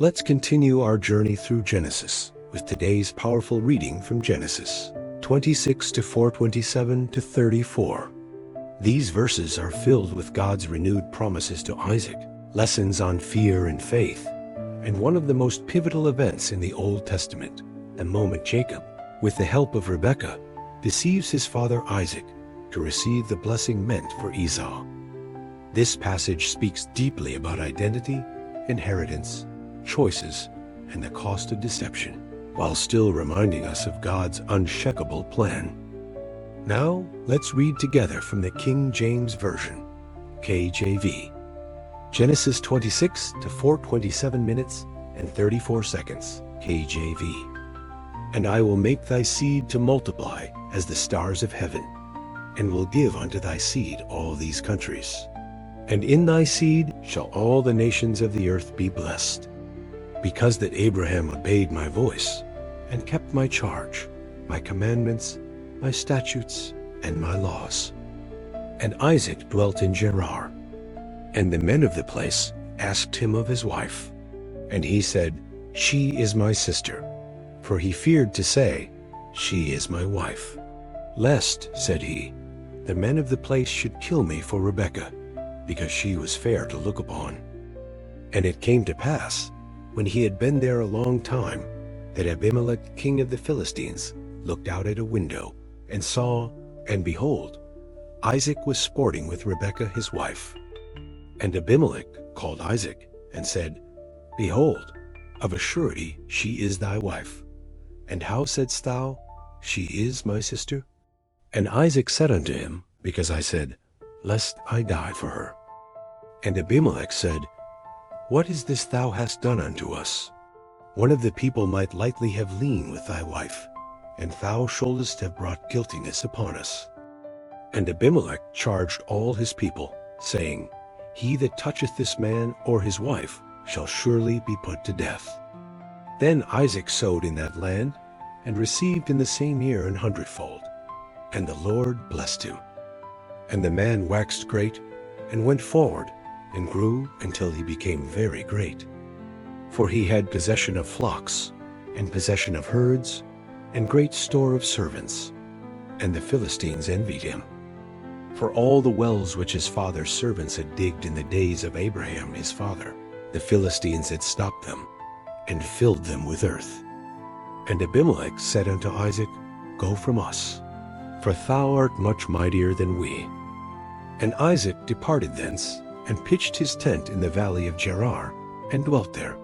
Let's continue our journey through Genesis with today's powerful reading from Genesis 26 to 4:27 to 34. These verses are filled with God's renewed promises to Isaac, lessons on fear and faith, and one of the most pivotal events in the Old Testament, the moment Jacob, with the help of Rebekah, deceives his father Isaac to receive the blessing meant for Esau. This passage speaks deeply about identity, inheritance, choices, and the cost of deception, while still reminding us of God's unshakable plan. Now, let's read together from the King James Version, KJV. Genesis 26 to 4:27 minutes and 34 seconds, KJV. And I will make thy seed to multiply as the stars of heaven, and will give unto thy seed all these countries. And in thy seed shall all the nations of the earth be blessed, because that Abraham obeyed my voice, and kept my charge, my commandments, my statutes, and my laws. And Isaac dwelt in Gerar. And the men of the place asked him of his wife. And he said, She is my sister. For he feared to say, She is my wife. Lest, said he, the men of the place should kill me for Rebekah, because she was fair to look upon. And it came to pass, when he had been there a long time, that Abimelech king of the Philistines looked out at a window, and saw, and behold, Isaac was sporting with Rebekah his wife. And Abimelech called Isaac, and said, Behold, of a surety she is thy wife. And how saidst thou, She is my sister? And Isaac said unto him, Because I said, Lest I die for her. And Abimelech said, What is this thou hast done unto us? One of the people might lightly have lain with thy wife, and thou shouldest have brought guiltiness upon us. And Abimelech charged all his people, saying, He that toucheth this man or his wife shall surely be put to death. Then Isaac sowed in that land, and received in the same year 100-fold. And the Lord blessed him. And the man waxed great, and went forward, and grew until he became very great. For he had possession of flocks, and possession of herds, and great store of servants. And the Philistines envied him. For all the wells which his father's servants had digged in the days of Abraham his father, the Philistines had stopped them, and filled them with earth. And Abimelech said unto Isaac, Go from us, for thou art much mightier than we. And Isaac departed thence, and pitched his tent in the valley of Gerar, and dwelt there.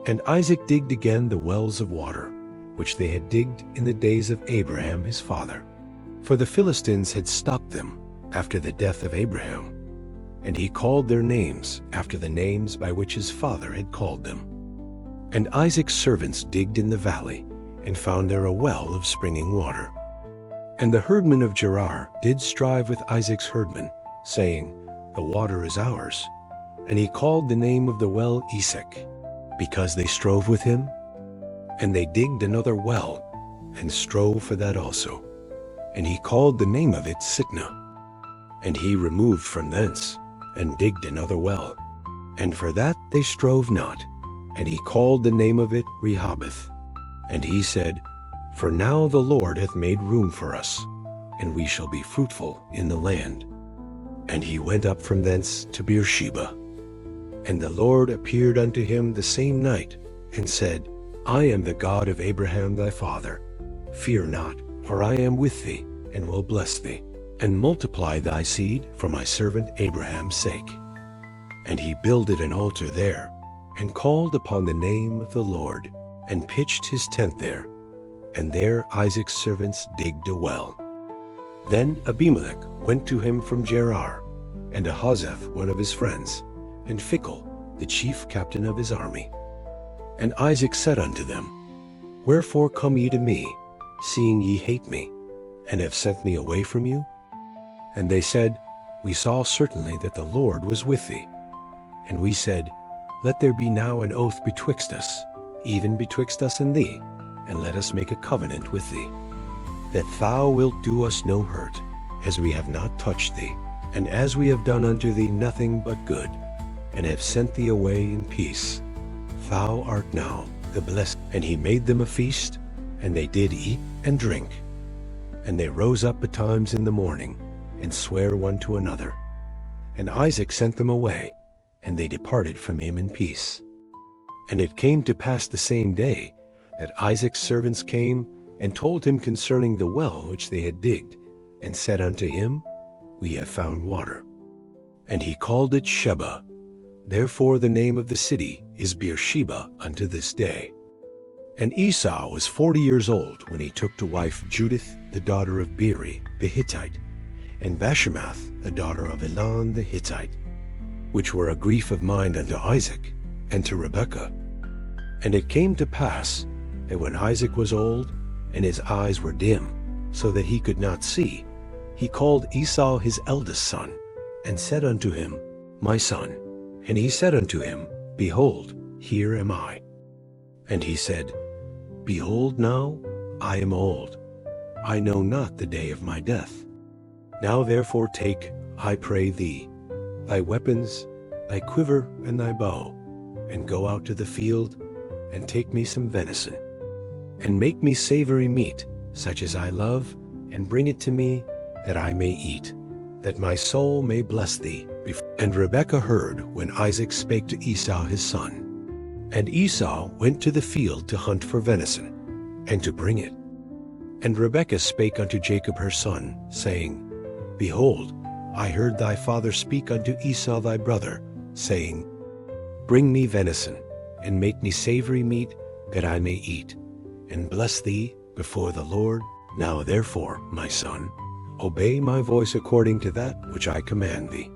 And Isaac digged again the wells of water, which they had digged in the days of Abraham his father. For the Philistines had stopped them after the death of Abraham. And he called their names after the names by which his father had called them. And Isaac's servants digged in the valley, and found there a well of springing water. And the herdmen of Gerar did strive with Isaac's herdmen, saying, The water is ours. And he called the name of the well Esek, because they strove with him. And they digged another well, and strove for that also. And he called the name of it Sitnah. And he removed from thence, and digged another well. And for that they strove not. And he called the name of it Rehoboth. And he said, For now the Lord hath made room for us, and we shall be fruitful in the land. And he went up from thence to Beersheba. And the Lord appeared unto him the same night, and said, I am the God of Abraham thy father. Fear not, for I am with thee, and will bless thee, and multiply thy seed for my servant Abraham's sake. And he builded an altar there, and called upon the name of the Lord, and pitched his tent there. And there Isaac's servants digged a well. Then Abimelech went to him from Gerar, and Ahazeph one of his friends, and Phicol, the chief captain of his army. And Isaac said unto them, Wherefore come ye to me, seeing ye hate me, and have sent me away from you? And they said, We saw certainly that the Lord was with thee. And we said, Let there be now an oath betwixt us, even betwixt us and thee, and let us make a covenant with thee, that thou wilt do us no hurt, as we have not touched thee, and as we have done unto thee nothing but good, and have sent thee away in peace. thou art now the blessed. And he made them a feast, and they did eat and drink. And they rose up betimes in the morning, and sware one to another. And Isaac sent them away, and they departed from him in peace. And it came to pass the same day, that Isaac's servants came, and told him concerning the well which they had digged, and said unto him, We have found water. And he called it Sheba. Therefore the name of the city is Beersheba unto this day. And Esau was 40 years old when he took to wife Judith the daughter of Beeri the Hittite, and Bashemath the daughter of Elon the Hittite, which were a grief of mind unto Isaac and to Rebekah. And it came to pass that when Isaac was old, and his eyes were dim, so that he could not see, he called Esau his eldest son, and said unto him, My son. And he said unto him, Behold, here am I. And he said, Behold now, I am old. I know not the day of my death. Now therefore take, I pray thee, thy weapons, thy quiver, and thy bow, and go out to the field, and take me some venison, and make me savory meat, such as I love, and bring it to me, that I may eat, that my soul may bless thee. And Rebekah heard when Isaac spake to Esau his son. And Esau went to the field to hunt for venison, and to bring it. And Rebekah spake unto Jacob her son, saying, Behold, I heard thy father speak unto Esau thy brother, saying, Bring me venison, and make me savory meat, that I may eat, and bless thee before the Lord. Now therefore, my son, obey my voice according to that which I command thee.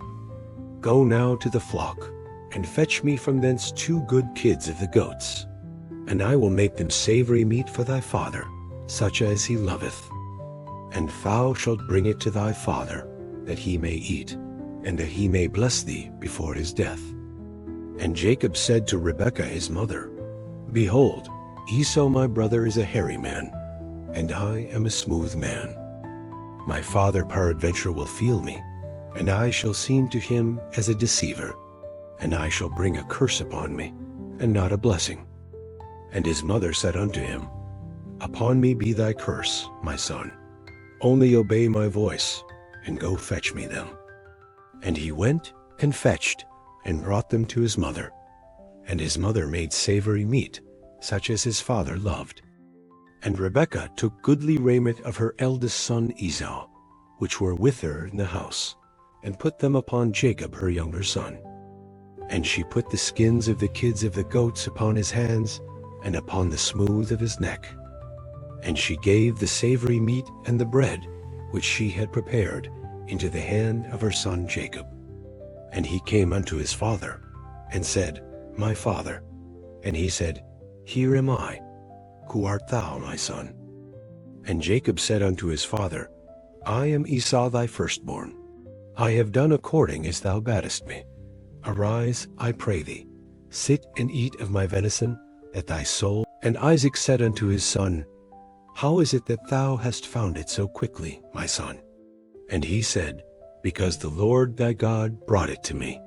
Go now to the flock, and fetch me from thence 2 good kids of the goats, and I will make them savory meat for thy father, such as he loveth. And thou shalt bring it to thy father, that he may eat, and that he may bless thee before his death. And Jacob said to Rebekah his mother, Behold, Esau my brother is a hairy man, and I am a smooth man. My father peradventure will feel me, and I shall seem to him as a deceiver, and I shall bring a curse upon me, and not a blessing. And his mother said unto him, Upon me be thy curse, my son. Only obey my voice, and go fetch me them. And he went and fetched, and brought them to his mother. And his mother made savory meat, such as his father loved. And Rebekah took goodly raiment of her eldest son Esau, which were with her in the house, and put them upon Jacob her younger son. And she put the skins of the kids of the goats upon his hands, and upon the smooth of his neck. And she gave the savory meat and the bread, which she had prepared, into the hand of her son Jacob. And he came unto his father, and said, My father. And he said, Here am I. Who art thou, my son? And Jacob said unto his father, I am Esau thy firstborn. I have done according as thou badest me. Arise, I pray thee, sit and eat of my venison, that thy soul. And Isaac said unto his son, How is it that thou hast found it so quickly, my son? And he said, Because the Lord thy God brought it to me.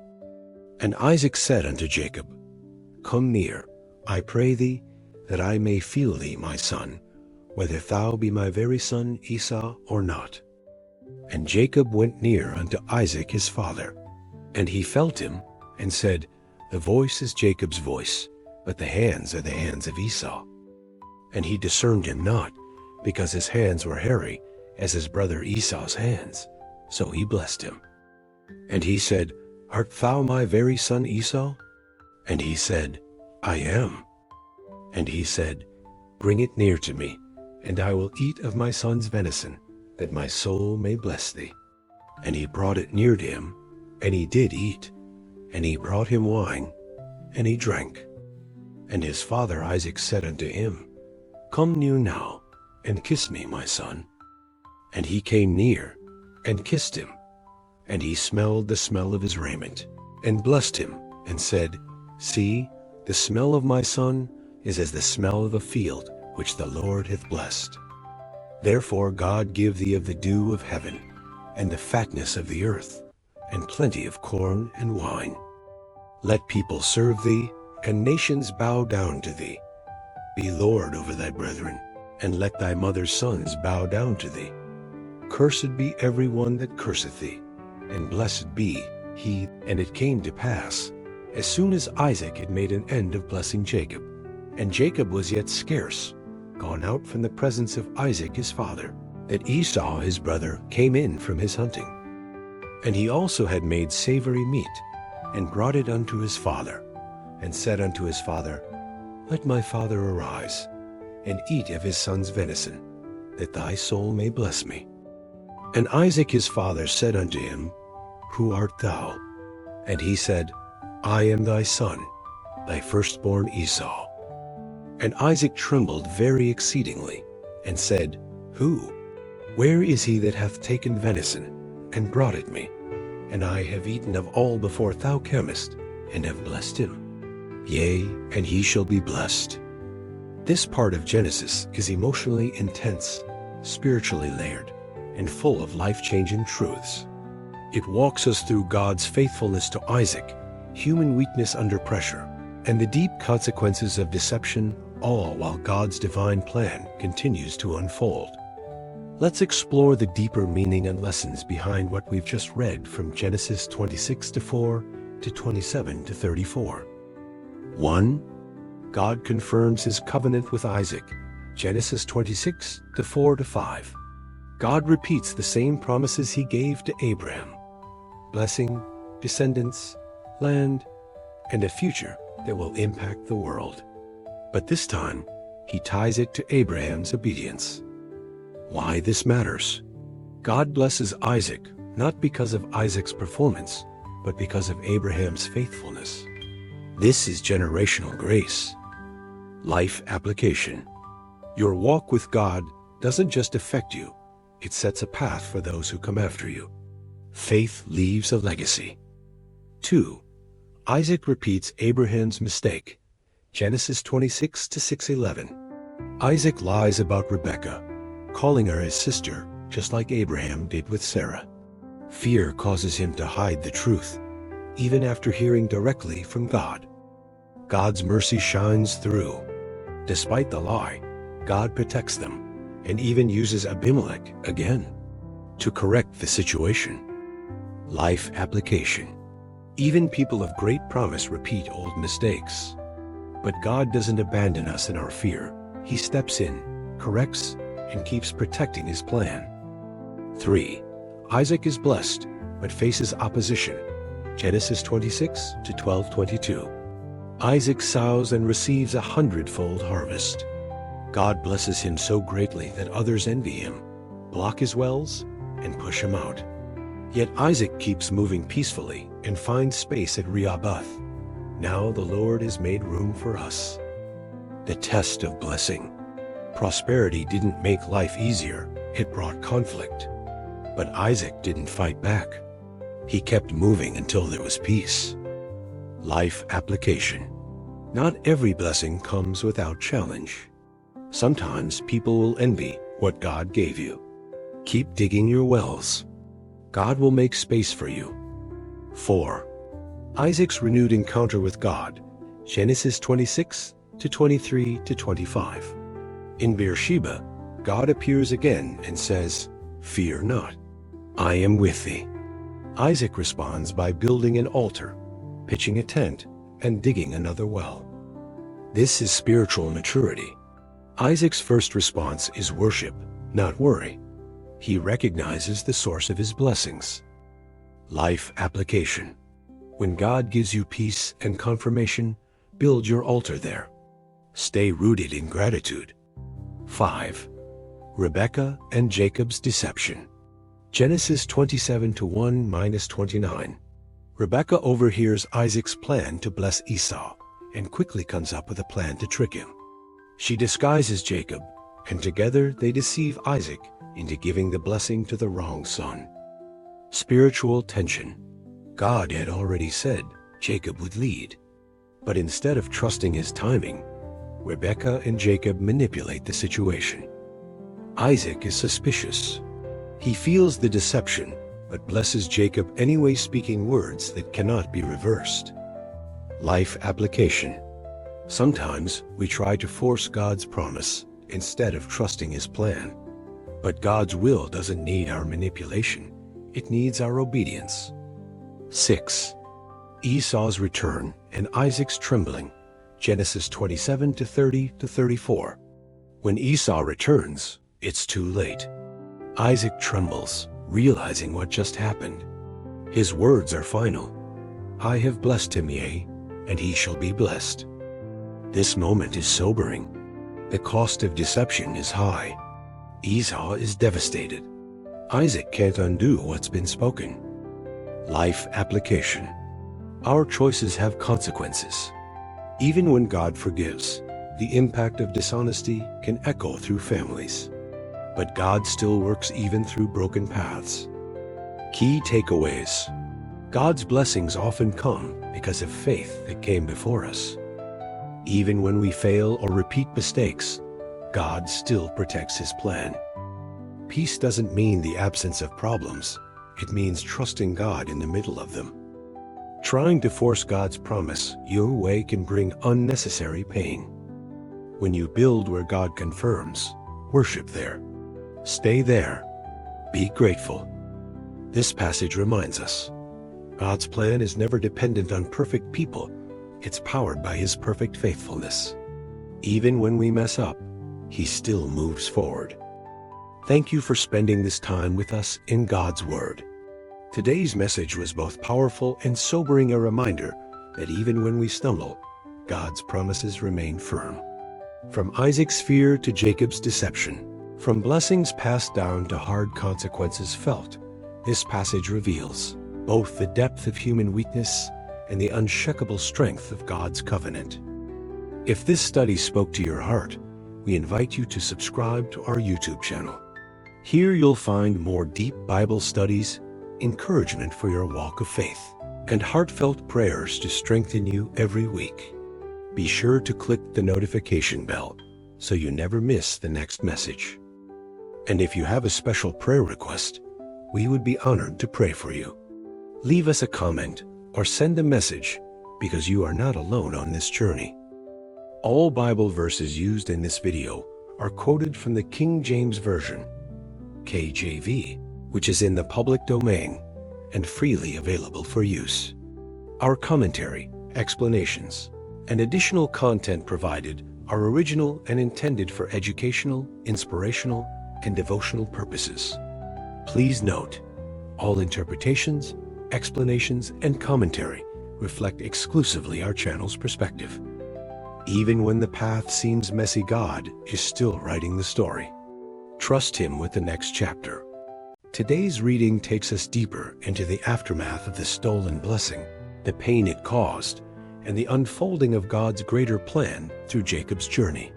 And Isaac said unto Jacob, Come near, I pray thee, that I may feel thee, my son, whether thou be my very son Esau or not. And Jacob went near unto Isaac his father, and he felt him, and said, The voice is Jacob's voice, but the hands are the hands of Esau. And he discerned him not, because his hands were hairy, as his brother Esau's hands. So he blessed him. And he said, Art thou my very son Esau? And he said, I am. And he said, Bring it near to me, and I will eat of my son's venison, that my soul may bless thee. And he brought it near to him, and he did eat. And he brought him wine, and he drank. And his father Isaac said unto him, Come near now, and kiss me, my son. And he came near, and kissed him. And he smelled the smell of his raiment, and blessed him, and said, See, the smell of my son is as the smell of a field which the Lord hath blessed. Therefore God give thee of the dew of heaven, and the fatness of the earth, and plenty of corn and wine. Let people serve thee, and nations bow down to thee. Be Lord over thy brethren, and let thy mother's sons bow down to thee. Cursed be every one that curseth thee, and blessed be he. And it came to pass, as soon as Isaac had made an end of blessing Jacob, and Jacob was yet scarce gone out from the presence of Isaac his father, that Esau his brother came in from his hunting. And he also had made savory meat, and brought it unto his father, and said unto his father, Let my father arise, and eat of his son's venison, that thy soul may bless me. And Isaac his father said unto him, Who art thou? And he said, I am thy son, thy firstborn Esau. And Isaac trembled very exceedingly, and said, Who? Where is he that hath taken venison, and brought it me? And I have eaten of all before thou camest, and have blessed him. Yea, and he shall be blessed. This part of Genesis is emotionally intense, spiritually layered, and full of life-changing truths. It walks us through God's faithfulness to Isaac, human weakness under pressure, and the deep consequences of deception, all while God's divine plan continues to unfold. Let's explore the deeper meaning and lessons behind what we've just read from Genesis 26:4 to 27:34. 1. God confirms his covenant with Isaac, Genesis 26:4-5. God repeats the same promises he gave to Abraham: blessing, descendants, land, and a future that will impact the world. But this time, he ties it to Abraham's obedience. Why this matters? God blesses Isaac not because of Isaac's performance, but because of Abraham's faithfulness. This is generational grace. Life application. Your walk with God doesn't just affect you, it sets a path for those who come after you. Faith leaves a legacy. 2. Isaac repeats Abraham's mistake, Genesis 26:6-11. Isaac lies about Rebekah, calling her his sister, just like Abraham did with Sarah. Fear causes him to hide the truth, even after hearing directly from God. God's mercy shines through. Despite the lie, God protects them, and even uses Abimelech again to correct the situation. Life application. Even people of great promise repeat old mistakes. But God doesn't abandon us in our fear. He steps in, corrects, and keeps protecting his plan. 3. Isaac is blessed, but faces opposition. Genesis 26:12-22. Isaac sows and receives 100-fold harvest. God blesses him so greatly that others envy him, block his wells, and push him out. Yet Isaac keeps moving peacefully and finds space at Rehoboth. Now the Lord has made room for us. The test of blessing. Prosperity didn't make life easier, it brought conflict. But Isaac didn't fight back. He kept moving until there was peace. Life application. Not every blessing comes without challenge. Sometimes people will envy what God gave you. Keep digging your wells. God will make space for you. 4. Isaac's renewed encounter with God, Genesis 26:23-25. In Beersheba, God appears again and says, Fear not, I am with thee. Isaac responds by building an altar, pitching a tent, and digging another well. This is spiritual maturity. Isaac's first response is worship, not worry. He recognizes the source of his blessings. Life application. When God gives you peace and confirmation, build your altar there. Stay rooted in gratitude. 5. Rebekah and Jacob's deception. Genesis 27:1-29. Rebekah overhears Isaac's plan to bless Esau and quickly comes up with a plan to trick him. She disguises Jacob, and together they deceive Isaac into giving the blessing to the wrong son. Spiritual tension. God had already said Jacob would lead. But instead of trusting his timing, Rebekah and Jacob manipulate the situation. Isaac is suspicious. He feels the deception, but blesses Jacob anyway, speaking words that cannot be reversed. Life application. Sometimes we try to force God's promise instead of trusting His plan. But God's will doesn't need our manipulation. It needs our obedience. 6. Esau's return and Isaac's trembling. Genesis 27:30-34. When Esau returns, it's too late. Isaac trembles, realizing what just happened. His words are final. I have blessed him, yea, and he shall be blessed. This moment is sobering. The cost of deception is high. Esau is devastated. Isaac can't undo what's been spoken. Life application. Our choices have consequences. Even when God forgives, the impact of dishonesty can echo through families. But God still works even through broken paths. Key takeaways. God's blessings often come because of faith that came before us. Even when we fail or repeat mistakes, God still protects His plan. Peace doesn't mean the absence of problems. It means trusting God in the middle of them. Trying to force God's promise your way can bring unnecessary pain. When you build where God confirms, worship there. Stay there. Be grateful. This passage reminds us, God's plan is never dependent on perfect people. It's powered by His perfect faithfulness. Even when we mess up, He still moves forward. Thank you for spending this time with us in God's Word. Today's message was both powerful and sobering, a reminder that even when we stumble, God's promises remain firm. From Isaac's fear to Jacob's deception, from blessings passed down to hard consequences felt, this passage reveals both the depth of human weakness and the unshakable strength of God's covenant. If this study spoke to your heart, we invite you to subscribe to our YouTube channel. Here you'll find more deep Bible studies, encouragement for your walk of faith, and heartfelt prayers to strengthen you every week. Be sure to click the notification bell so you never miss the next message. And if you have a special prayer request, we would be honored to pray for you. Leave us a comment or send a message, because you are not alone on this journey. All Bible verses used in this video are quoted from the King James Version, KJV, which is in the public domain and freely available for use. Our commentary, explanations, and additional content provided are original and intended for educational, inspirational, and devotional purposes. Please note, all interpretations, explanations, and commentary reflect exclusively our channel's perspective. Even when the path seems messy, God is still writing the story. Trust Him with the next chapter. Today's reading takes us deeper into the aftermath of the stolen blessing, the pain it caused, and the unfolding of God's greater plan through Jacob's journey.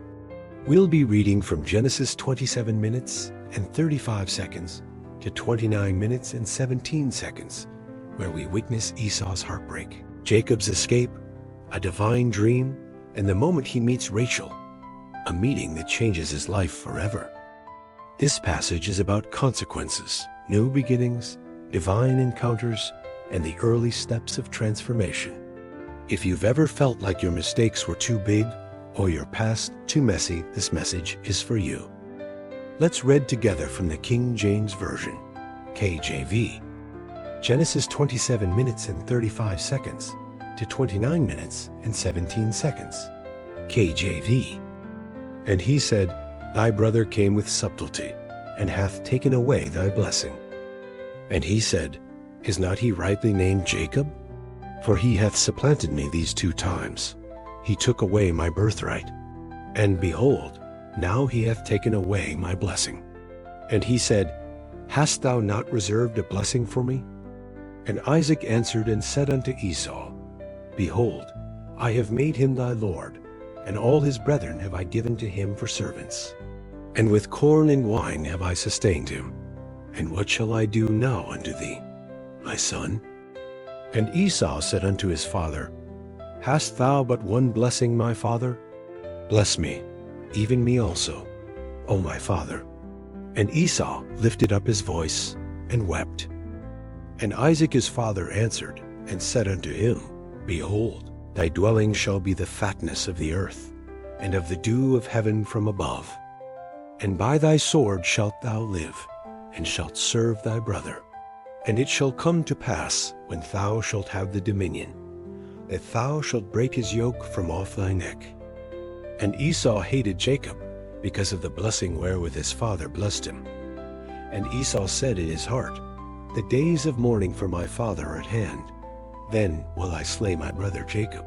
We'll be reading from Genesis 27 minutes and 35 seconds to 29 minutes and 17 seconds, where we witness Esau's heartbreak, Jacob's escape, a divine dream, and the moment he meets Rachel, a meeting that changes his life forever. This passage is about consequences, new beginnings, divine encounters, and the early steps of transformation. If you've ever felt like your mistakes were too big or your past too messy, this message is for you. Let's read together from the King James Version, KJV. Genesis 27 minutes and 35 seconds to 29 minutes and 17 seconds. KJV. And he said, Thy brother came with subtlety, and hath taken away thy blessing. And he said, Is not he rightly named Jacob? For he hath supplanted me these 2 times. He took away my birthright. And behold, now he hath taken away my blessing. And he said, Hast thou not reserved a blessing for me? And Isaac answered and said unto Esau, Behold, I have made him thy lord, and all his brethren have I given to him for servants. And with corn and wine have I sustained him. And what shall I do now unto thee, my son? And Esau said unto his father, Hast thou but one blessing, my father? Bless me, even me also, O my father. And Esau lifted up his voice and wept. And Isaac his father answered and said unto him, Behold, Thy dwelling shall be the fatness of the earth, and of the dew of heaven from above. And by thy sword shalt thou live, and shalt serve thy brother. And it shall come to pass, when thou shalt have the dominion, that thou shalt break his yoke from off thy neck. And Esau hated Jacob, because of the blessing wherewith his father blessed him. And Esau said in his heart, The days of mourning for my father are at hand. Then will I slay my brother Jacob.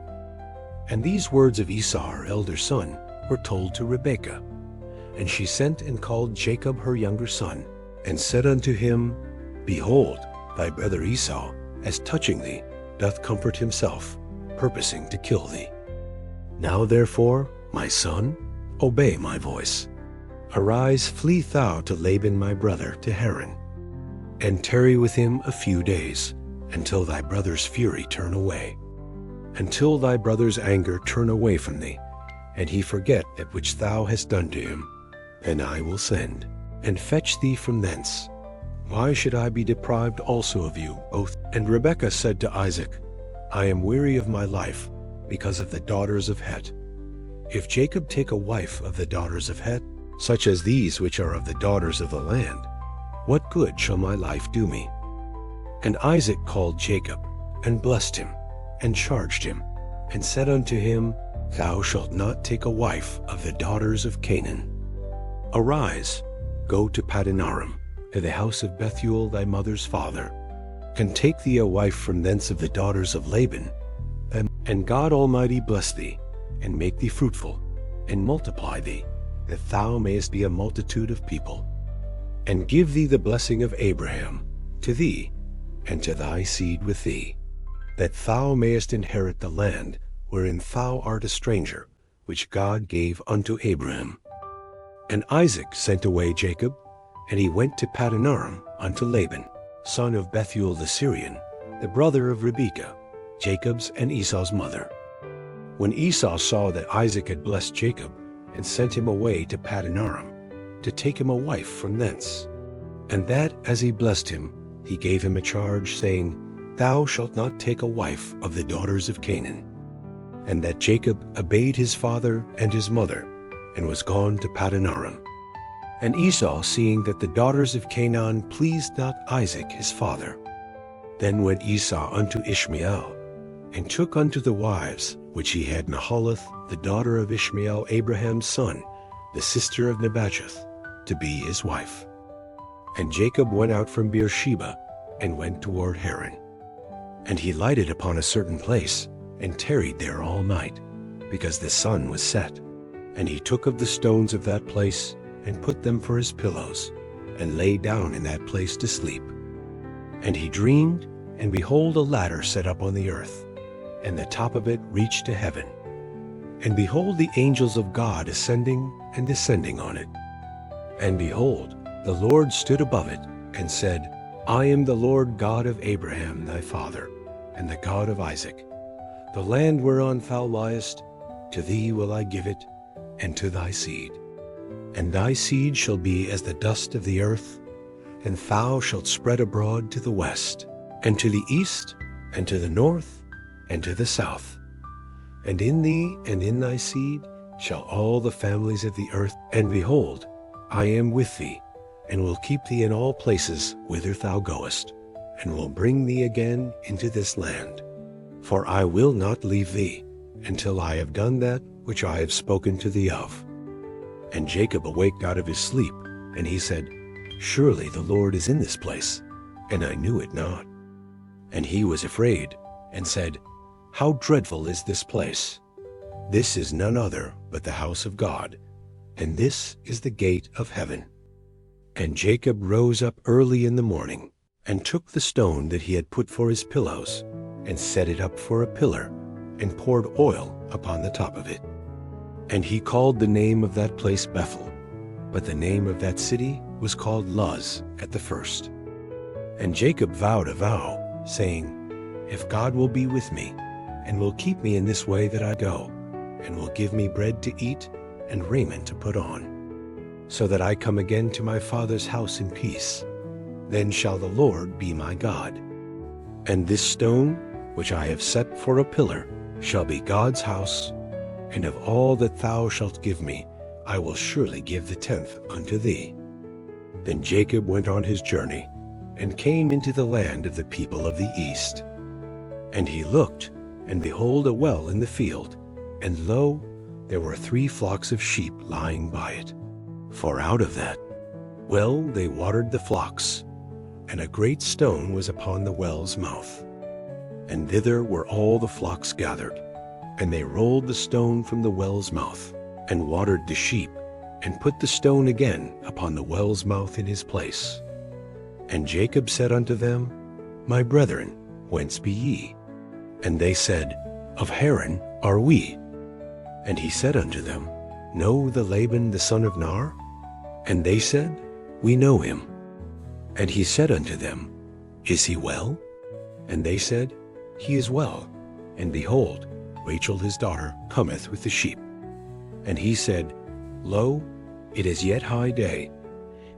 And these words of Esau, her elder son, were told to Rebekah. And she sent and called Jacob her younger son, and said unto him, Behold, thy brother Esau, as touching thee, doth comfort himself, purposing to kill thee. Now therefore, my son, obey my voice. Arise, flee thou to Laban my brother, to Haran, and tarry with him a few days, until thy brother's fury turn away, until thy brother's anger turn away from thee, and he forget that which thou hast done to him. Then I will send, and fetch thee from thence. Why should I be deprived also of you both? And Rebekah said to Isaac, I am weary of my life, because of the daughters of Het. If Jacob take a wife of the daughters of Het, such as these which are of the daughters of the land, what good shall my life do me? And Isaac called Jacob, and blessed him, and charged him, and said unto him, Thou shalt not take a wife of the daughters of Canaan. Arise, go to Padanaram, to the house of Bethuel thy mother's father, and take thee a wife from thence of the daughters of Laban. And God Almighty bless thee, and make thee fruitful, and multiply thee, that thou mayest be a multitude of people, and give thee the blessing of Abraham, to thee, and to thy seed with thee, that thou mayest inherit the land wherein thou art a stranger, which God gave unto Abraham. And Isaac sent away Jacob, and he went to Padanaram unto Laban, son of Bethuel the Syrian, the brother of Rebekah, Jacob's and Esau's mother. When Esau saw that Isaac had blessed Jacob, and sent him away to Padanaram, to take him a wife from thence, and that as he blessed him, he gave him a charge, saying, Thou shalt not take a wife of the daughters of Canaan. And that Jacob obeyed his father and his mother, and was gone to Padanaram. And Esau, seeing that the daughters of Canaan pleased not Isaac his father, then went Esau unto Ishmael, and took unto the wives which he had Mahalath, the daughter of Ishmael Abraham's son, the sister of Nebajoth, to be his wife. And Jacob went out from Beersheba, and went toward Haran. And he lighted upon a certain place, and tarried there all night, because the sun was set. And he took of the stones of that place, and put them for his pillows, and lay down in that place to sleep. And he dreamed, and behold, a ladder set up on the earth, and the top of it reached to heaven. And behold, the angels of God ascending and descending on it. And behold, the Lord stood above it, and said, I am the Lord God of Abraham thy father, and the God of Isaac. The land whereon thou liest, to thee will I give it, and to thy seed. And thy seed shall be as the dust of the earth, and thou shalt spread abroad to the west, and to the east, and to the north, and to the south. And in thee and in thy seed shall all the families of the earth. And behold, I am with thee, and will keep thee in all places whither thou goest, and will bring thee again into this land. For I will not leave thee, until I have done that which I have spoken to thee of. And Jacob awaked out of his sleep, and he said, Surely the Lord is in this place, and I knew it not. And he was afraid, and said, How dreadful is this place! This is none other but the house of God, and this is the gate of heaven. And Jacob rose up early in the morning, and took the stone that he had put for his pillows, and set it up for a pillar, and poured oil upon the top of it. And he called the name of that place Bethel, but the name of that city was called Luz at the first. And Jacob vowed a vow, saying, If God will be with me, and will keep me in this way that I go, and will give me bread to eat, and raiment to put on, so that I come again to my father's house in peace, then shall the Lord be my God. And this stone, which I have set for a pillar, shall be God's house, and of all that thou shalt give me, I will surely give the tenth unto thee. Then Jacob went on his journey, and came into the land of the people of the east. And he looked, and behold, a well in the field, and lo, there were 3 flocks of sheep lying by it. For out of that well they watered the flocks, and a great stone was upon the well's mouth. And thither were all the flocks gathered, and they rolled the stone from the well's mouth, and watered the sheep, and put the stone again upon the well's mouth in his place. And Jacob said unto them, My brethren, whence be ye? And they said, Of Haran are we. And he said unto them, Know the Laban the son of Nar? And they said, We know him. And he said unto them, Is he well? And they said, He is well. And behold, Rachel his daughter cometh with the sheep. And he said, Lo, it is yet high day,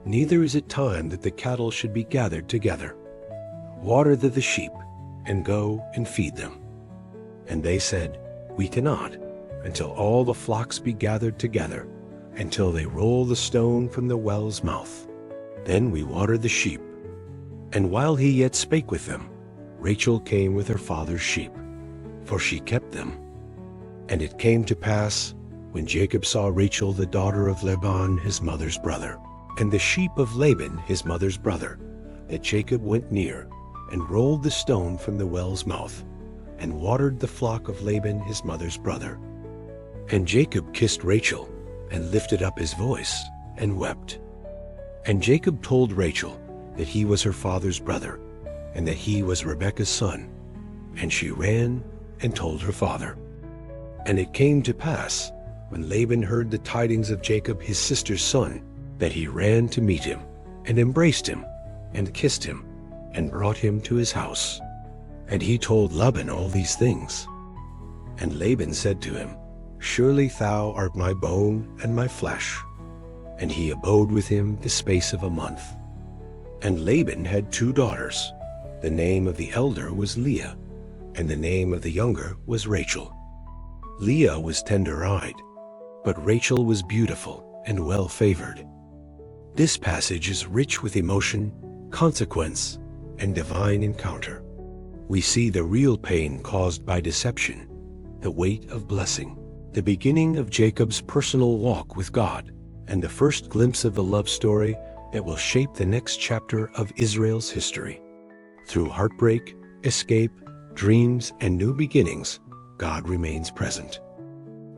neither is it time that the cattle should be gathered together. Water the sheep, and go and feed them. And they said, We cannot, until all the flocks be gathered together, until they roll the stone from the well's mouth. Then we water the sheep. And while he yet spake with them, Rachel came with her father's sheep, for she kept them. And it came to pass, when Jacob saw Rachel the daughter of Laban his mother's brother, and the sheep of Laban his mother's brother, that Jacob went near, and rolled the stone from the well's mouth, and watered the flock of Laban his mother's brother. And Jacob kissed Rachel, and lifted up his voice, and wept. And Jacob told Rachel that he was her father's brother, and that he was Rebekah's son. And she ran and told her father. And it came to pass, when Laban heard the tidings of Jacob his sister's son, that he ran to meet him, and embraced him, and kissed him, and brought him to his house. And he told Laban all these things. And Laban said to him, Surely thou art my bone and my flesh. And he abode with him the space of a month. And Laban had 2 daughters. The name of the elder was Leah, and the name of the younger was Rachel. Leah was tender-eyed, but Rachel was beautiful and well-favored. This passage is rich with emotion, consequence, and divine encounter. We see the real pain caused by deception, the weight of blessing, the beginning of Jacob's personal walk with God, and the first glimpse of the love story that will shape the next chapter of Israel's history. Through heartbreak, escape, dreams, and new beginnings, God remains present.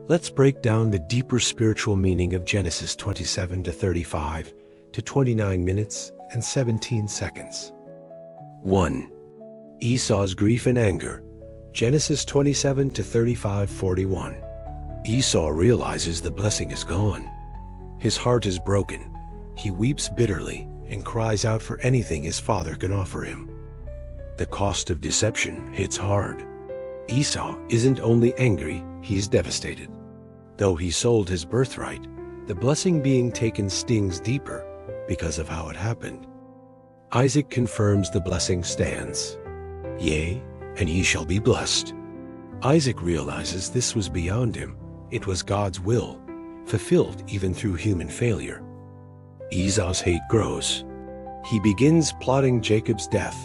Let's break down the deeper spiritual meaning of Genesis 27 to 35 to 29 minutes and 17 seconds. 1. Esau's grief and anger. Genesis 27 to 35:41. Esau realizes the blessing is gone. His heart is broken. He weeps bitterly and cries out for anything his father can offer him. The cost of deception hits hard. Esau isn't only angry, he's devastated. Though he sold his birthright, the blessing being taken stings deeper because of how it happened. Isaac confirms the blessing stands. Yea, and he shall be blessed. Isaac realizes this was beyond him. It was God's will, fulfilled even through human failure. Esau's hate grows. He begins plotting Jacob's death,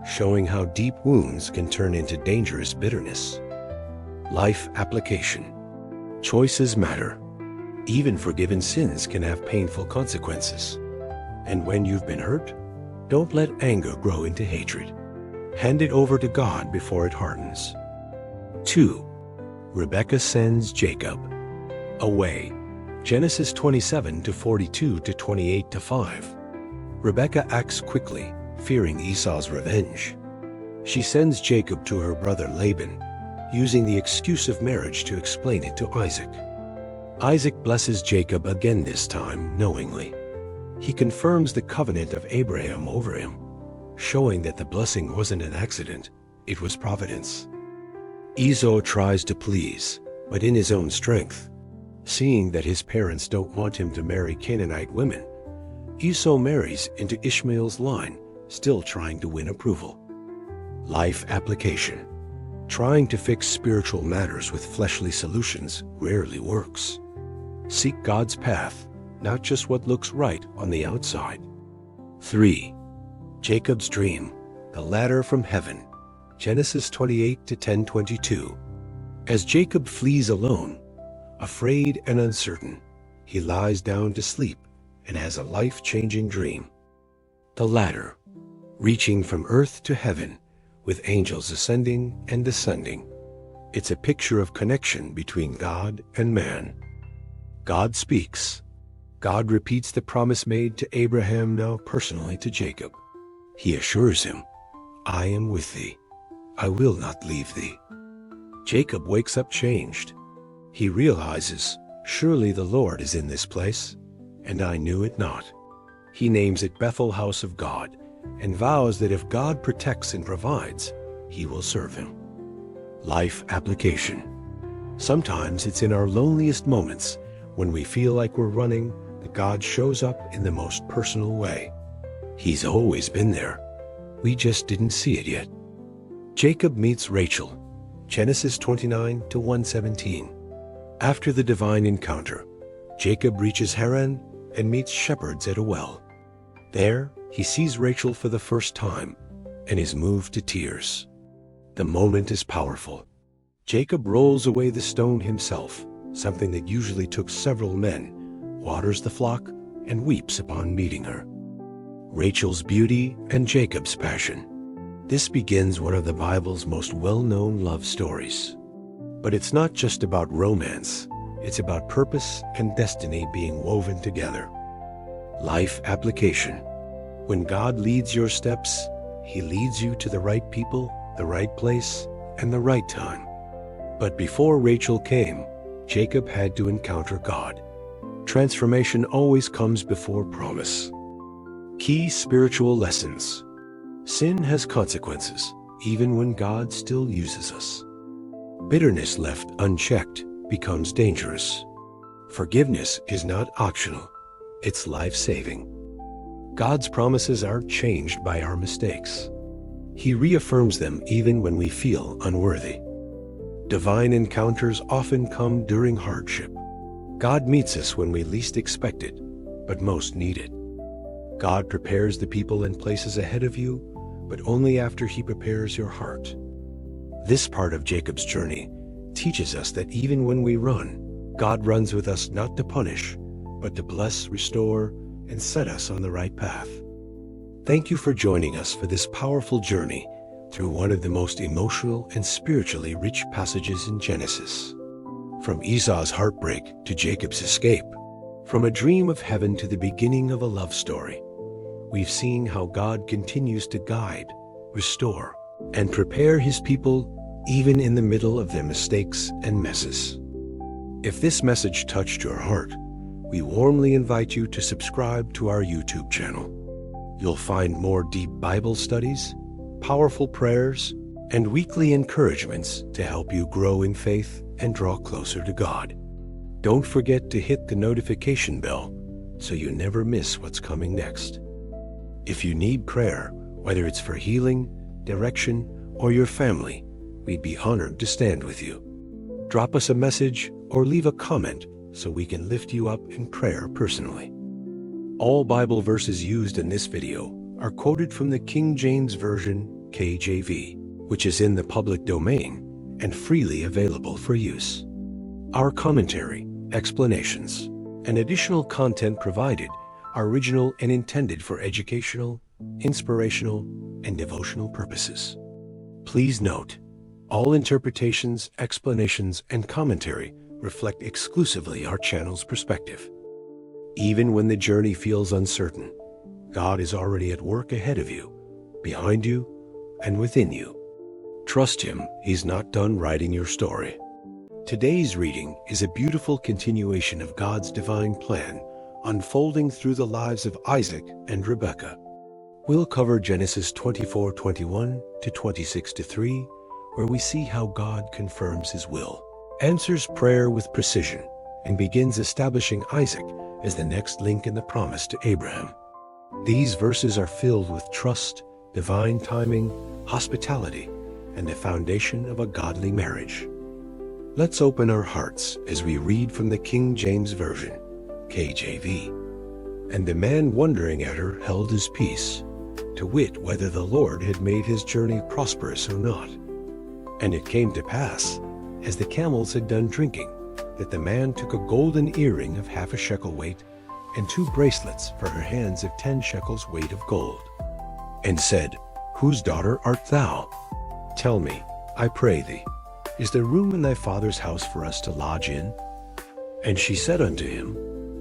showing how deep wounds can turn into dangerous bitterness. Life application. Choices matter. Even forgiven sins can have painful consequences. And when you've been hurt, don't let anger grow into hatred. Hand it over to God before it hardens. 2. Rebekah sends Jacob away. Genesis 27 to 42 to 28 to 5. Rebekah acts quickly, fearing Esau's revenge. She sends Jacob to her brother Laban, using the excuse of marriage to explain it to Isaac. Isaac blesses Jacob again, this time knowingly. He confirms the covenant of Abraham over him, showing that the blessing wasn't an accident, it was providence. Esau tries to please, but in his own strength. Seeing that his parents don't want him to marry Canaanite women, Esau marries into Ishmael's line, still trying to win approval. Life application. Trying to fix spiritual matters with fleshly solutions rarely works. Seek God's path, not just what looks right on the outside. 3. Jacob's dream, the ladder from heaven. Genesis 28 to 10:22. As Jacob flees alone, afraid and uncertain, he lies down to sleep and has a life-changing dream. The ladder, reaching from earth to heaven, with angels ascending and descending. It's a picture of connection between God and man. God speaks. God repeats the promise made to Abraham, now personally to Jacob. He assures him, "I am with thee. I will not leave thee." Jacob wakes up changed. He realizes, surely the Lord is in this place, and I knew it not. He names it Bethel, house of God, and vows that if God protects and provides, he will serve him. Life application. Sometimes it's in our loneliest moments, when we feel like we're running, that God shows up in the most personal way. He's always been there. We just didn't see it yet. Jacob meets Rachel. Genesis 29 to 117. After the divine encounter, Jacob reaches Haran and meets shepherds at a well. There, he sees Rachel for the first time and is moved to tears. The moment is powerful. Jacob rolls away the stone himself, something that usually took several men, waters the flock, and weeps upon meeting her. Rachel's beauty and Jacob's passion. This begins one of the Bible's most well-known love stories. But it's not just about romance. It's about purpose and destiny being woven together. Life application. When God leads your steps, he leads you to the right people, the right place, and the right time. But before Rachel came, Jacob had to encounter God. Transformation always comes before promise. Key spiritual lessons. Sin has consequences, even when God still uses us. Bitterness left unchecked becomes dangerous. Forgiveness is not optional, it's life-saving. God's promises aren't changed by our mistakes. He reaffirms them even when we feel unworthy. Divine encounters often come during hardship. God meets us when we least expect it, but most need it. God prepares the people and places ahead of you, but only after he prepares your heart. This part of Jacob's journey teaches us that even when we run, God runs with us not to punish, but to bless, restore, and set us on the right path. Thank you for joining us for this powerful journey through one of the most emotional and spiritually rich passages in Genesis. From Esau's heartbreak to Jacob's escape, from a dream of heaven to the beginning of a love story, we've seen how God continues to guide, restore, and prepare his people even in the middle of their mistakes and messes. If this message touched your heart, we warmly invite you to subscribe to our YouTube channel. You'll find more deep Bible studies, powerful prayers, and weekly encouragements to help you grow in faith and draw closer to God. Don't forget to hit the notification bell so you never miss what's coming next. If you need prayer, whether it's for healing, direction, or your family, we'd be honored to stand with you. Drop us a message or leave a comment so we can lift you up in prayer personally. All Bible verses used in this video are quoted from the King James Version, KJV, which is in the public domain and freely available for use. Our commentary, explanations, and additional content provided are original and intended for educational, inspirational, and devotional purposes. Please note, all interpretations, explanations, and commentary reflect exclusively our channel's perspective. Even when the journey feels uncertain, God is already at work ahead of you, behind you, and within you. Trust him, he's not done writing your story. Today's reading is a beautiful continuation of God's divine plan unfolding through the lives of Isaac and Rebekah. We'll cover Genesis 24:21 to 26:3, where we see how God confirms his will, answers prayer with precision, and begins establishing Isaac as the next link in the promise to Abraham. These verses are filled with trust, divine timing, hospitality, and the foundation of a godly marriage. Let's open our hearts as we read from the King James Version, KJV. And the man wondering at her held his peace, to wit whether the Lord had made his journey prosperous or not. And it came to pass, as the camels had done drinking, that the man took a golden earring of 1/2 shekel weight, and 2 bracelets for her hands of 10 shekels weight of gold, and said, Whose daughter art thou? Tell me, I pray thee, is there room in thy father's house for us to lodge in? And she said unto him,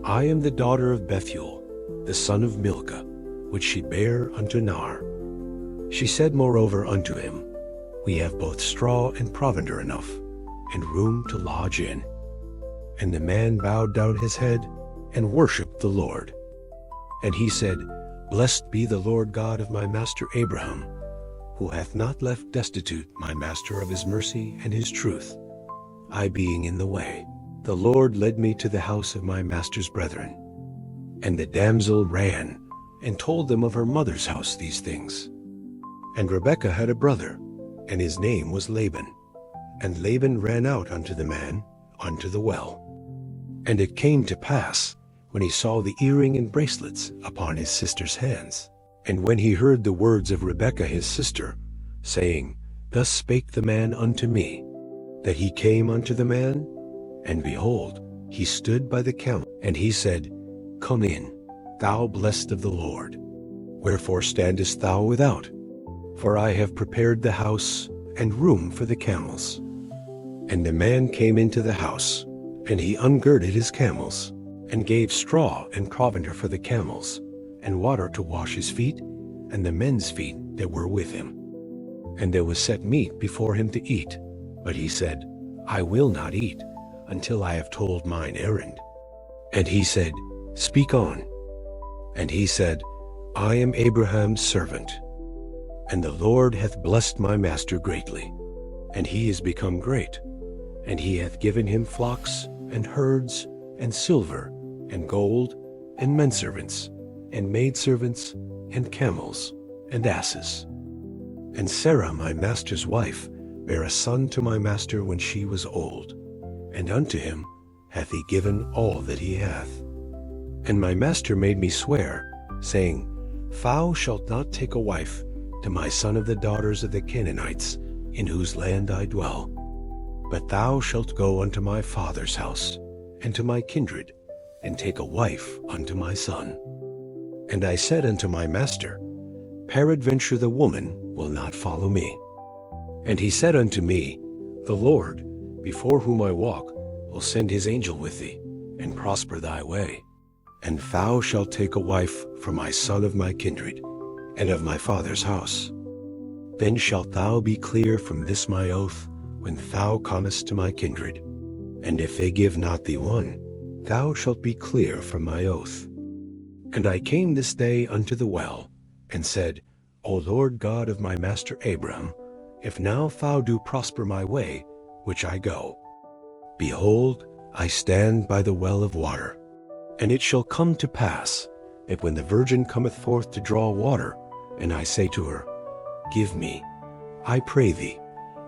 I am the daughter of Bethuel, the son of Milcah, which she bare unto Nar. She said moreover unto him, We have both straw and provender enough, and room to lodge in. And the man bowed down his head, and worshipped the Lord. And he said, Blessed be the Lord God of my master Abraham, who hath not left destitute my master of his mercy and his truth. I being in the way, the Lord led me to the house of my master's brethren. And the damsel ran, and told them of her mother's house these things. And Rebekah had a brother, and his name was Laban. And Laban ran out unto the man, unto the well. And it came to pass, when he saw the earring and bracelets upon his sister's hands, and when he heard the words of Rebekah his sister, saying, Thus spake the man unto me, that he came unto the man, and behold, he stood by the camel, and he said, Come in, thou blessed of the Lord. Wherefore standest thou without? For I have prepared the house and room for the camels. And the man came into the house, and he ungirded his camels, and gave straw and provender for the camels, and water to wash his feet, and the men's feet that were with him. And there was set meat before him to eat. But he said, I will not eat, until I have told mine errand. And he said, Speak on. And he said, I am Abraham's servant. And the Lord hath blessed my master greatly, and he is become great. And he hath given him flocks, and herds, and silver, and gold, and menservants, and maidservants, and camels, and asses. And Sarah my master's wife bare a son to my master when she was old, and unto him hath he given all that he hath. And my master made me swear, saying, Thou shalt not take a wife to my son of the daughters of the Canaanites, in whose land I dwell, but thou shalt go unto my father's house, and to my kindred, and take a wife unto my son. And I said unto my master, Peradventure the woman will not follow me. And he said unto me, The Lord, before whom I walk, will send his angel with thee, and prosper thy way. And thou shalt take a wife for my son of my kindred, and of my father's house. Then shalt thou be clear from this my oath, when thou comest to my kindred. And if they give not thee one, thou shalt be clear from my oath. And I came this day unto the well, and said, O Lord God of my master Abraham, if now thou do prosper my way, which I go, behold, I stand by the well of water. And it shall come to pass, that when the virgin cometh forth to draw water, and I say to her, Give me, I pray thee,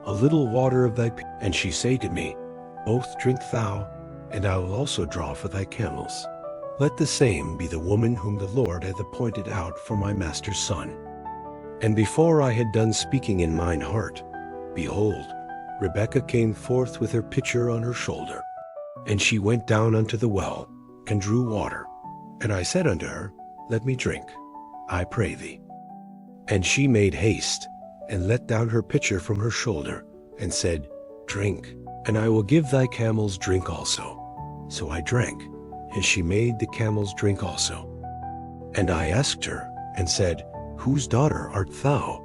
a little water of thy and she say to me, Both drink thou, and I will also draw for thy camels. Let the same be the woman whom the Lord hath appointed out for my master's son. And before I had done speaking in mine heart, behold, Rebekah came forth with her pitcher on her shoulder. And she went down unto the well, and drew water. And I said unto her, Let me drink, I pray thee. And she made haste, and let down her pitcher from her shoulder, and said, Drink, and I will give thy camels drink also. So I drank, and she made the camels drink also. And I asked her, and said, Whose daughter art thou?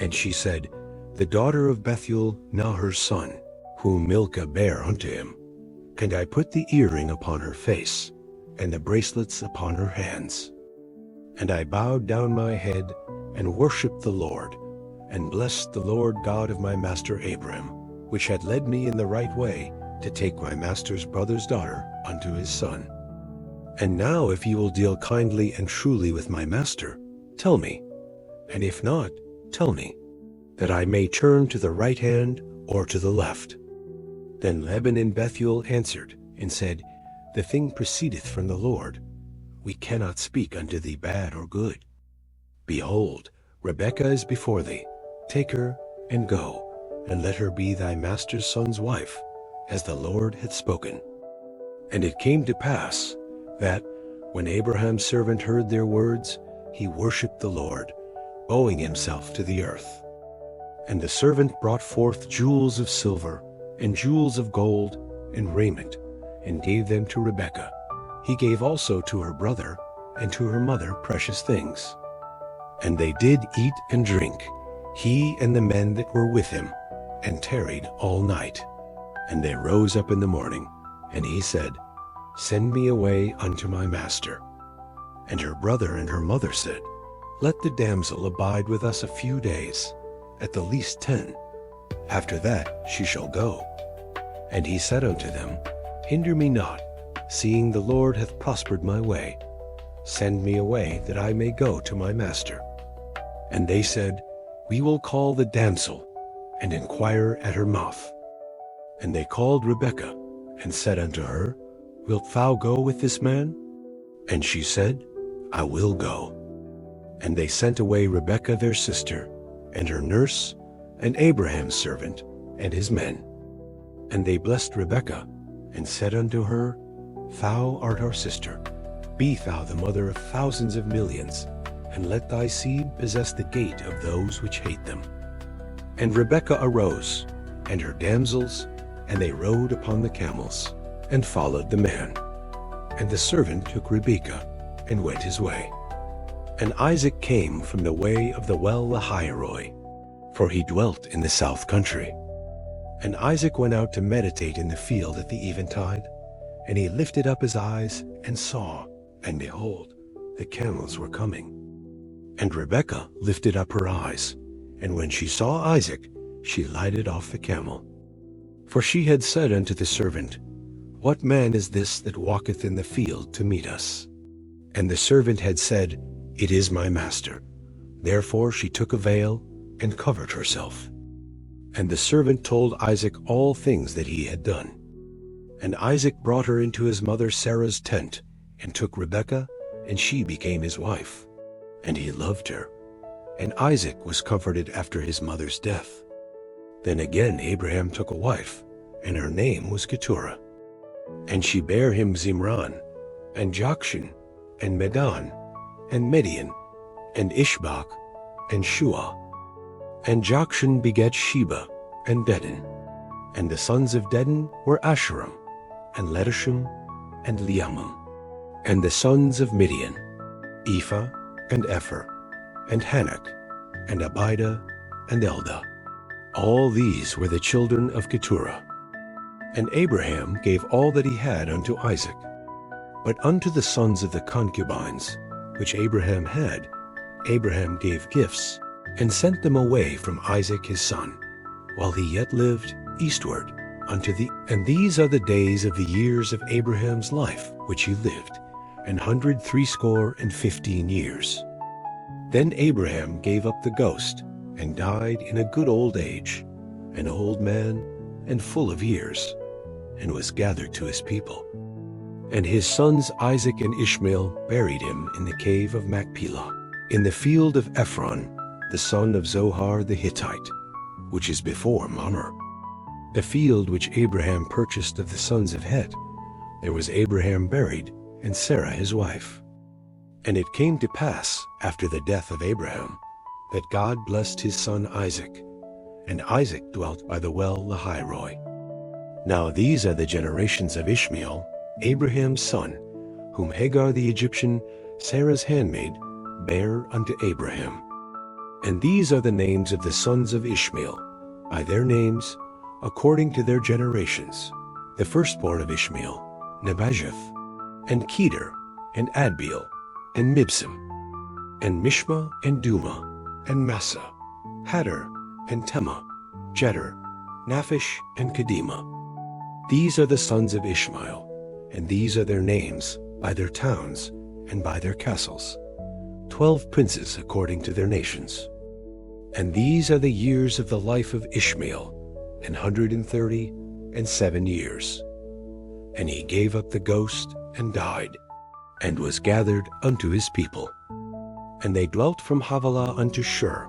And she said, The daughter of Bethuel, Nahor's son, whom Milcah bare unto him. And I put the earring upon her face, and the bracelets upon her hands. And I bowed down my head, and worshipped the Lord, and blessed the Lord God of my master Abraham, which had led me in the right way, to take my master's brother's daughter unto his son. And now if ye will deal kindly and truly with my master, tell me, and if not, tell me. that I may turn to the right hand or to the left. Then Laban and Bethuel answered and said, The thing proceedeth from the Lord. We cannot speak unto thee bad or good. Behold, Rebekah is before thee. Take her, and go, and let her be thy master's son's wife, as the Lord hath spoken. And it came to pass, that, when Abraham's servant heard their words, he worshipped the Lord, bowing himself to the earth. And the servant brought forth jewels of silver, and jewels of gold, and raiment, and gave them to Rebekah. He gave also to her brother and to her mother precious things. And they did eat and drink, he and the men that were with him, and tarried all night. And they rose up in the morning, and he said, Send me away unto my master. And her brother and her mother said, Let the damsel abide with us a few days, at the least 10. After that she shall go. And he said unto them, Hinder me not, seeing the Lord hath prospered my way. Send me away, that I may go to my master. And they said, We will call the damsel, and inquire at her mouth. And they called Rebekah, and said unto her, Wilt thou go with this man? And she said, I will go. And they sent away Rebekah their sister, and her nurse, and Abraham's servant, and his men. And they blessed Rebekah, and said unto her, Thou art our sister. Be thou the mother of thousands of millions, and let thy seed possess the gate of those which hate them. And Rebekah arose, and her damsels, and they rode upon the camels, and followed the man. And the servant took Rebekah, and went his way. And Isaac came from the way of the well Lahairoi, for he dwelt in the south country. And Isaac went out to meditate in the field at the eventide, and he lifted up his eyes, and saw, and behold, the camels were coming. And Rebekah lifted up her eyes, and when she saw Isaac, she lighted off the camel. For she had said unto the servant, What man is this that walketh in the field to meet us? And the servant had said, It is my master. Therefore she took a veil, and covered herself. And the servant told Isaac all things that he had done. And Isaac brought her into his mother Sarah's tent, and took Rebekah, and she became his wife. And he loved her. And Isaac was comforted after his mother's death. Then again Abraham took a wife, and her name was Keturah. And she bare him Zimran, and Jokshan, and Medan, and Midian, and Ishbak, and Shua. And Jokshan begat Sheba, and Dedan. And the sons of Dedan were Asherim, and Letishim, and Leamim. And the sons of Midian, Ephah, and Epher, and Hanak, and Abida, and Eldah. All these were the children of Keturah. And Abraham gave all that he had unto Isaac. But unto the sons of the concubines, which Abraham had, Abraham gave gifts, and sent them away from Isaac his son, while he yet lived, eastward unto the. And these are the days of the years of Abraham's life which he lived, 160 years. Then Abraham gave up the ghost, and died in a good old age, an old man, and full of years, and was gathered to his people. And his sons Isaac and Ishmael buried him in the cave of Machpelah, in the field of Ephron, the son of Zohar the Hittite, which is before Mamre. The field which Abraham purchased of the sons of Het, there was Abraham buried, and Sarah his wife. And it came to pass, after the death of Abraham, that God blessed his son Isaac, and Isaac dwelt by the well Lahairoi. Now these are the generations of Ishmael, Abraham's son, whom Hagar the Egyptian, Sarah's handmaid, bare unto Abraham. And these are the names of the sons of Ishmael, by their names, according to their generations. The firstborn of Ishmael, Nebajoth, and Kedar, and Adbeel, and Mibsam, and Mishma, and Duma, and Massa, Hadar, and Tema, Jeter, Naphish, and Kedema. These are the sons of Ishmael, and these are their names, by their towns, and by their castles, 12 princes according to their nations. And these are the years of the life of Ishmael, 137 years. And he gave up the ghost and died, and was gathered unto his people. And they dwelt from Havilah unto Shur,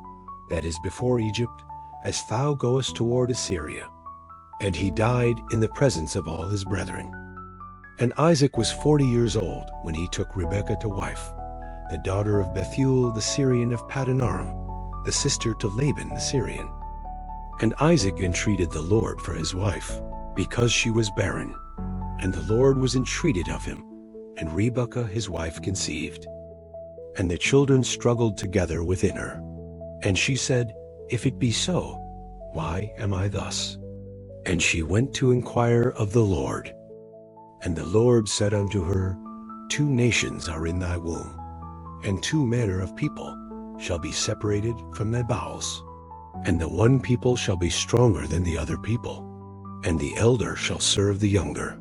that is before Egypt, as thou goest toward Assyria. And he died in the presence of all his brethren. And Isaac was 40 years old when he took Rebekah to wife, the daughter of Bethuel the Syrian of Paddan Aram, the sister to Laban the Syrian. And Isaac entreated the Lord for his wife, because she was barren. And the Lord was entreated of him, and Rebekah his wife conceived. And the children struggled together within her. And she said, If it be so, why am I thus? And she went to inquire of the Lord. And the Lord said unto her, 2 nations are in thy womb, and 2 manner of people shall be separated from thy bowels. And the one people shall be stronger than the other people, and the elder shall serve the younger.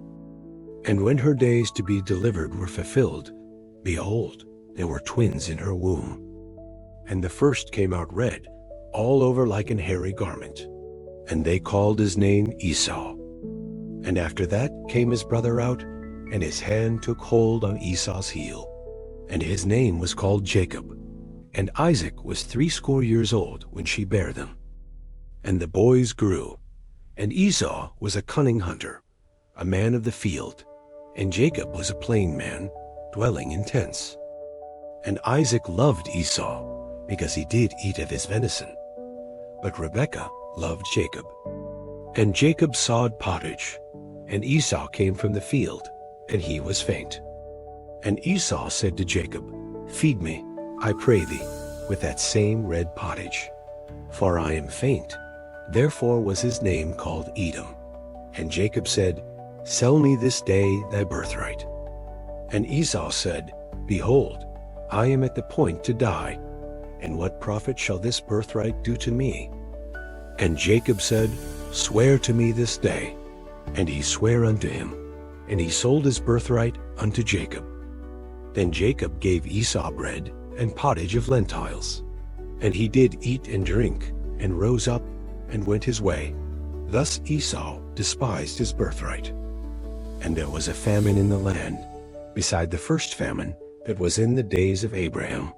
And when her days to be delivered were fulfilled, behold, there were twins in her womb. And the first came out red, all over like an hairy garment. And they called his name Esau. And after that came his brother out, and his hand took hold on Esau's heel. And his name was called Jacob. And Isaac was 80 years old when she bare them. And the boys grew. And Esau was a cunning hunter, a man of the field, and Jacob was a plain man, dwelling in tents. And Isaac loved Esau, because he did eat of his venison. But Rebekah loved Jacob. And Jacob sawed pottage, and Esau came from the field, and he was faint. And Esau said to Jacob, Feed me, I pray thee, with that same red pottage. For I am faint. Therefore was his name called Edom. And Jacob said, Sell me this day thy birthright. And Esau said, Behold, I am at the point to die, and what profit shall this birthright do to me? And Jacob said, Swear to me this day. And he sware unto him, and he sold his birthright unto Jacob. Then Jacob gave Esau bread and pottage of lentils. And he did eat and drink, and rose up, and went his way. Thus Esau despised his birthright. And there was a famine in the land, beside the first famine that was in the days of Abraham.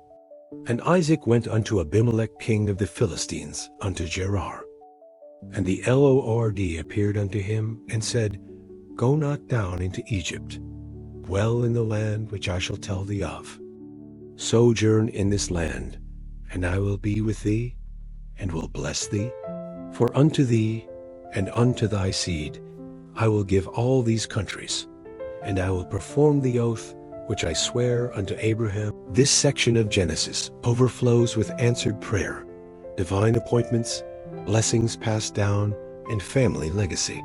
And Isaac went unto Abimelech king of the Philistines, unto Gerar. And the Lord appeared unto him, and said, Go not down into Egypt. Dwell in the land which I shall tell thee of. Sojourn in this land, and I will be with thee, and will bless thee. For unto thee, and unto thy seed, I will give all these countries, and I will perform the oath which I swear unto Abraham. This section of Genesis overflows with answered prayer, divine appointments, blessings passed down, and family legacy.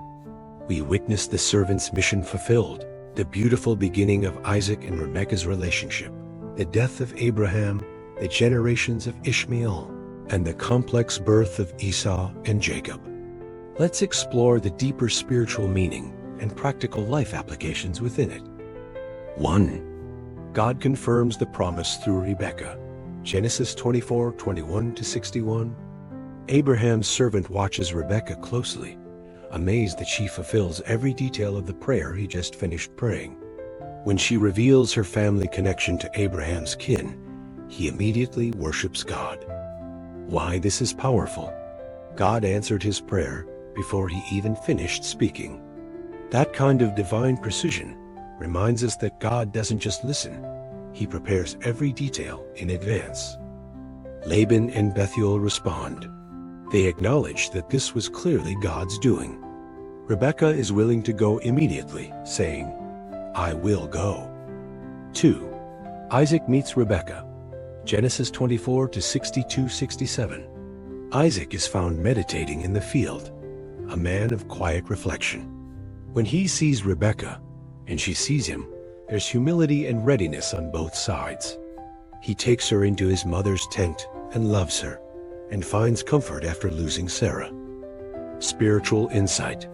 We witness the servant's mission fulfilled, the beautiful beginning of Isaac and Rebekah's relationship, the death of Abraham, the generations of Ishmael, and the complex birth of Esau and Jacob. Let's explore the deeper spiritual meaning and practical life applications within it. 1. God confirms the promise through Rebekah. Genesis 24:21-61. Abraham's servant watches Rebekah closely, amazed that she fulfills every detail of the prayer he just finished praying. When she reveals her family connection to Abraham's kin, he immediately worships God. Why this is powerful? God answered his prayer before he even finished speaking. That kind of divine precision reminds us that God doesn't just listen, he prepares every detail in advance. Laban and Bethuel respond. They acknowledge that this was clearly God's doing. Rebekah is willing to go immediately, saying, I will go. 2. Isaac meets Rebekah. Genesis 24:62-67. Isaac is found meditating in the field, a man of quiet reflection. When he sees Rebekah, and she sees him, there's humility and readiness on both sides. He takes her into his mother's tent and loves her, and finds comfort after losing Sarah. Spiritual insight.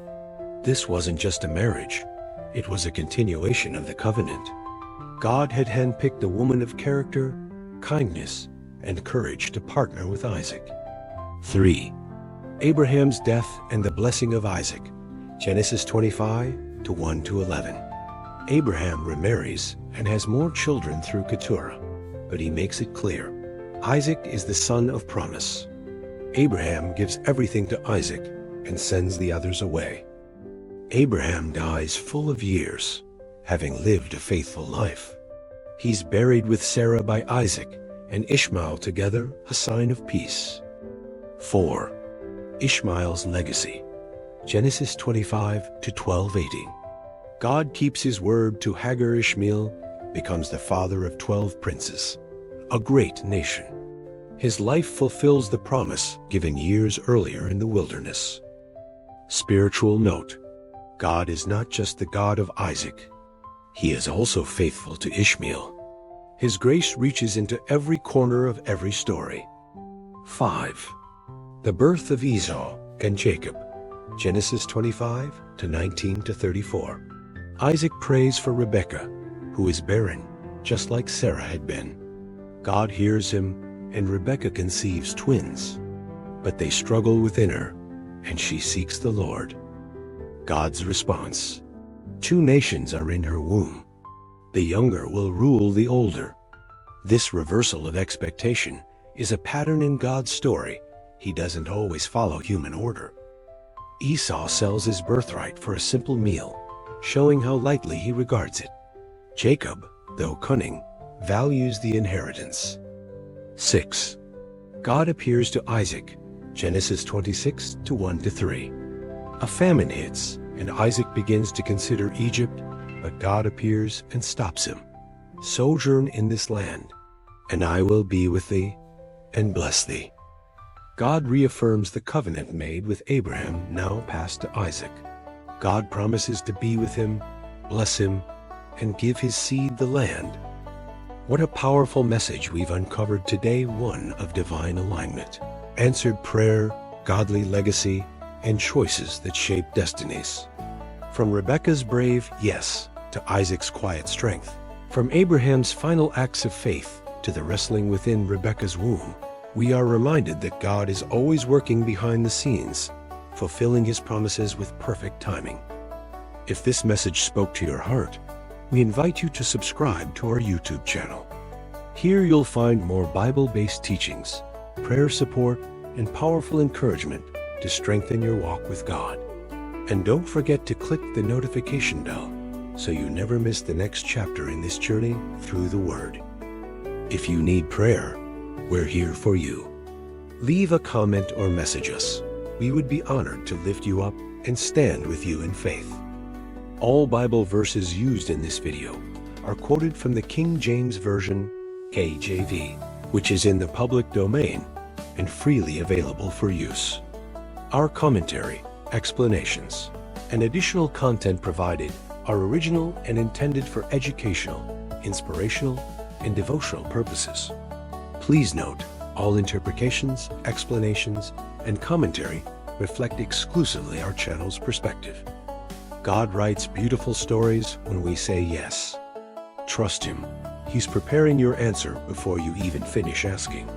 This wasn't just a marriage, it was a continuation of the covenant. God had handpicked a woman of character, kindness, and courage to partner with Isaac. 3. Abraham's death and the blessing of Isaac. Genesis 25 to 1 to 11. Abraham remarries and has more children through Keturah, but he makes it clear Isaac is the son of promise. Abraham gives everything to Isaac and sends the others away. Abraham dies full of years, having lived a faithful life. He's buried with Sarah by Isaac and Ishmael together, a sign of peace. 4. Ishmael's legacy. Genesis 25 to 12:18. God keeps his word to Hagar. Ishmael becomes the father of 12 princes, a great nation. His life fulfills the promise given years earlier in the wilderness. Spiritual note: God is not just the God of Isaac. He is also faithful to Ishmael. His grace reaches into every corner of every story. 5. The birth of Esau and Jacob. Genesis 25 to 19 to 34. Isaac prays for Rebekah, who is barren, just like Sarah had been. God hears him, and Rebekah conceives twins. But they struggle within her, and she seeks the Lord. God's response: 2 nations are in her womb. The younger will rule the older. This reversal of expectation is a pattern in God's story. He doesn't always follow human order. Esau sells his birthright for a simple meal, showing how lightly he regards it. Jacob, though cunning, values the inheritance. 6. God appears to Isaac. Genesis 26 to 1 to 3. A famine hits, and Isaac begins to consider Egypt, but God appears and stops him. Sojourn in this land, and I will be with thee and bless thee. God reaffirms the covenant made with Abraham, now passed to Isaac. God promises to be with him, bless him, and give his seed the land. What a powerful message we've uncovered today, one of divine alignment, answered prayer, godly legacy, and choices that shape destinies. From Rebekah's brave yes to Isaac's quiet strength, from Abraham's final acts of faith to the wrestling within Rebekah's womb, we are reminded that God is always working behind the scenes, fulfilling his promises with perfect timing. If this message spoke to your heart, we invite you to subscribe to our YouTube channel. Here you'll find more Bible-based teachings, prayer support, and powerful encouragement to strengthen your walk with God. And don't forget to click the notification bell so you never miss the next chapter in this journey through the Word. If you need prayer, we're here for you. Leave a comment or message us. We would be honored to lift you up and stand with you in faith. All Bible verses used in this video are quoted from the King James Version, KJV, which is in the public domain and freely available for use. Our commentary, explanations, and additional content provided are original and intended for educational, inspirational, and devotional purposes. Please note, all interpretations, explanations, and commentary reflect exclusively our channel's perspective. God writes beautiful stories when we say yes. Trust him. He's preparing your answer before you even finish asking.